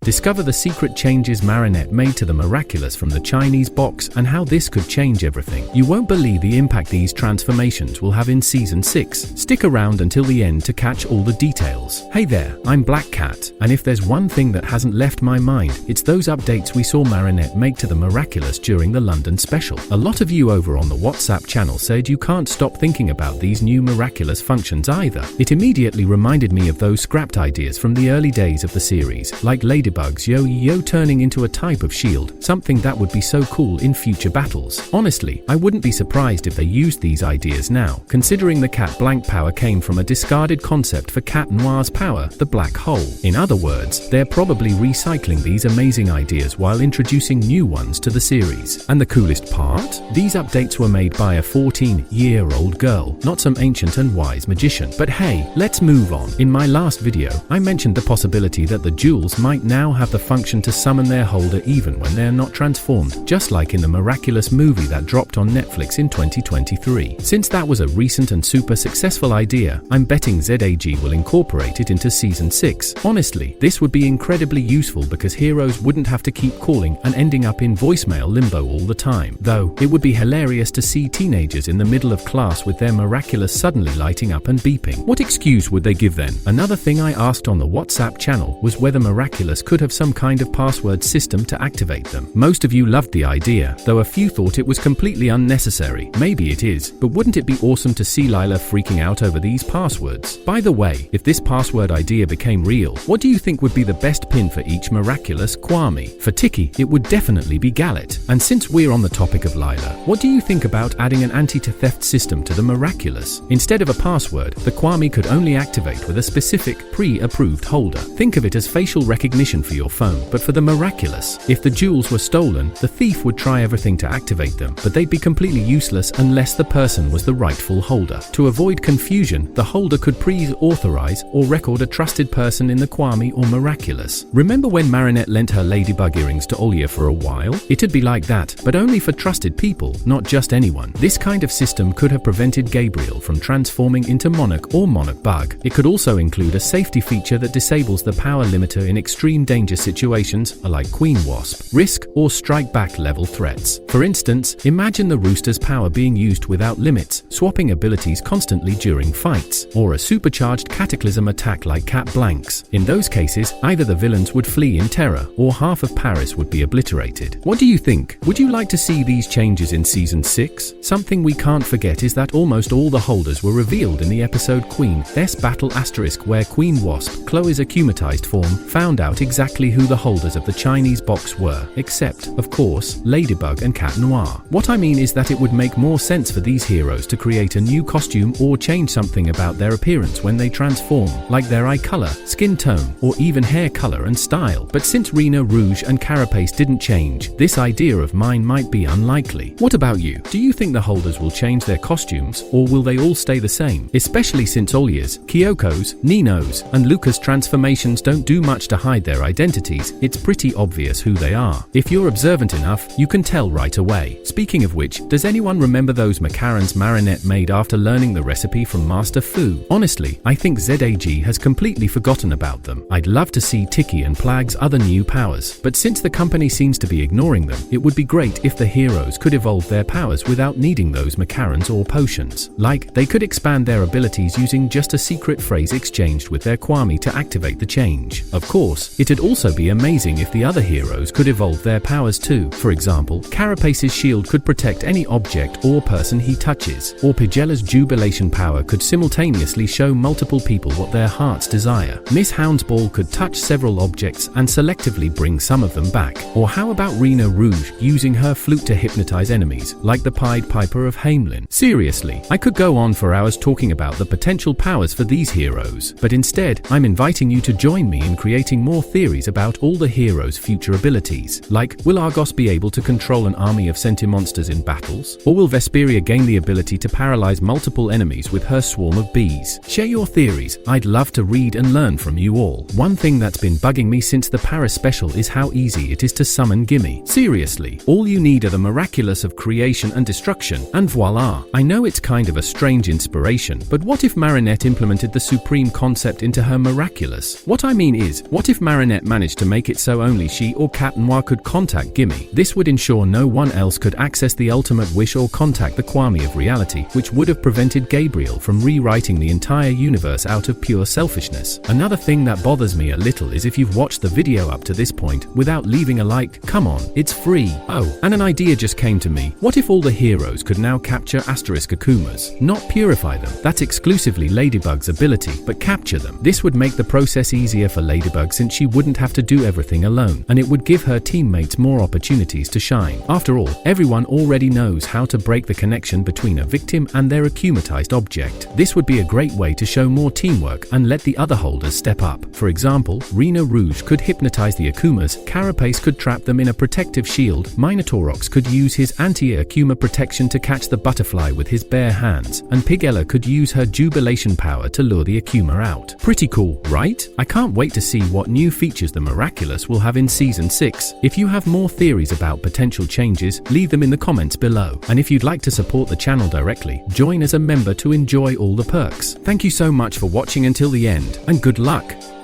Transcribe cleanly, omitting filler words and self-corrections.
Discover the secret changes Marinette made to the Miraculous from the Chinese box and how this could change everything. You won't believe the impact these transformations will have in Season 6. Stick around until the end to catch all the details. Hey there, I'm Black Cat, and if there's one thing that hasn't left my mind, it's those updates we saw Marinette make to the Miraculous during the London special. A lot of you over on the WhatsApp channel said you can't stop thinking about these new Miraculous functions either. It immediately reminded me of those scrapped ideas from the early days of the series, like Ladybug's yo-yo turning into a type of shield, something that would be so cool in future battles. Honestly, I wouldn't be surprised if they used these ideas now, considering the Cat Blank power came from a discarded concept for Cat Noir's power, the black hole. In other words, they're probably recycling these amazing ideas while introducing new ones to the series. And the coolest part? These updates were made by a 14-year-old girl, not some ancient and wise magician. But hey, let's move on. In my last video, I mentioned the possibility that the jewels might now have the function to summon their holder even when they're not transformed, just like in the Miraculous movie that dropped on Netflix in 2023. Since that was a recent and super successful idea, I'm betting ZAG will incorporate it into Season 6. Honestly, this would be incredibly useful because heroes wouldn't have to keep calling and ending up in voicemail limbo all the time. Though, it would be hilarious to see teenagers in the middle of class with their Miraculous suddenly lighting up and beeping. What excuse would they give then? Another thing I asked on the WhatsApp channel was whether Miraculous could have some kind of password system to activate them. Most of you loved the idea, though a few thought it was completely unnecessary. Maybe it is, but wouldn't it be awesome to see Lila freaking out over these passwords? By the way, if this password idea became real, what do you think would be the best pin for each Miraculous Kwame? For Tiki, it would definitely be Gallet. And since we're on the topic of Lila, what do you think about adding an anti-theft system to the Miraculous? Instead of a password, the Kwame could only activate with a specific, pre-approved holder. Think of it as facial recognition for your phone, but for the Miraculous. If the jewels were stolen, the thief would try everything to activate them, but they'd be completely useless unless the person was the rightful holder. To avoid confusion, the holder could pre-authorize or record a trusted person in the Kwame or Miraculous. Remember when Marinette lent her Ladybug earrings to Olya for a while? It'd be like that, but only for trusted people, not just anyone. This kind of system could have prevented Gabriel from transforming into Monarch or Monarch Bug. It could also include a safety feature that disables the power limiter in extreme danger situations, like Queen Wasp, risk, or strike back level threats. For instance, imagine the Rooster's power being used without limits, swapping abilities constantly during fights, or a supercharged Cataclysm attack like Cat Blank's. In those cases, either the villains would flee in terror, or half of Paris would be obliterated. What do you think? Would you like to see these changes in Season 6? Something we can't forget is that almost all the holders were revealed in the episode Queen S Battle *, where Queen Wasp, Chloe's akumatized form, found out exactly who the holders of the Chinese box were, except, of course, Ladybug and Cat Noir. What I mean is that it would make more sense for these heroes to create a new costume or change something about their appearance when they transform, like their eye color, skin tone, or even hair color and style. But since Rena Rouge and Carapace didn't change, this idea of mine might be unlikely. What about you? Do you think the holders will change their costumes, or will they all stay the same? Especially since Olya's, Kyoko's, Nino's, and Luca's transformations don't do much to hide their identities, it's pretty obvious who they are. If you're observant enough, you can tell right away. Speaking of which, does anyone remember those macarons Marinette made after learning the recipe from Master Fu? Honestly, I think ZAG has completely forgotten about them. I'd love to see Tiki and Plag's other new powers, but since the company seems to be ignoring them, it would be great if the heroes could evolve their powers without needing those macarons or potions. Like, they could expand their abilities using just a secret phrase exchanged with their Kwame to activate the change. Of course, it'd also be amazing if the other heroes could evolve their powers too. For example, Carapace's shield could protect any object or person he touches, or Pigella's jubilation power could simultaneously show multiple people what their hearts desire. Miss Hound's ball could touch several objects and selectively bring some of them back. Or how about Rena Rouge using her flute to hypnotize enemies, like the Pied Piper of Hamelin? Seriously, I could go on for hours talking about the potential powers for these heroes, but instead, I'm inviting you to join me in creating more theories about all the heroes' future abilities. Like, will Argos be able to control an army of sentimonsters in battles? Or will Vesperia gain the ability to paralyze multiple enemies with her swarm of bees? Share your theories. I'd love to read and learn from you all. One thing that's been bugging me since the Paris special is how easy it is to summon Gimme. Seriously, all you need are the Miraculous of creation and destruction, and voila. I know it's kind of a strange inspiration, but what if Marinette implemented the supreme concept into her Miraculous? What I mean is, what if Marinette Marinette managed to make it so only she or Cat Noir could contact Gimme. This would ensure no one else could access the ultimate wish or contact the Kwame of reality, which would have prevented Gabriel from rewriting the entire universe out of pure selfishness. Another thing that bothers me a little is if you've watched the video up to this point without leaving a like, come on, it's free. Oh, and an idea just came to me. What if all the heroes could now capture asterisk Akumas? Not purify them. That's exclusively Ladybug's ability, but capture them. This would make the process easier for Ladybug since she wouldn't have to do everything alone, and it would give her teammates more opportunities to shine. After all, everyone already knows how to break the connection between a victim and their akumatized object. This would be a great way to show more teamwork and let the other holders step up. For example, Rena Rouge could hypnotize the Akumas, Carapace could trap them in a protective shield, Minotaurox could use his anti-Akuma protection to catch the butterfly with his bare hands, and Pigella could use her jubilation power to lure the Akuma out. Pretty cool, right? I can't wait to see what new features the Miraculous will have in Season 6. If you have more theories about potential changes, leave them in the comments below. And if you'd like to support the channel directly, join as a member to enjoy all the perks. Thank you so much for watching until the end, and good luck!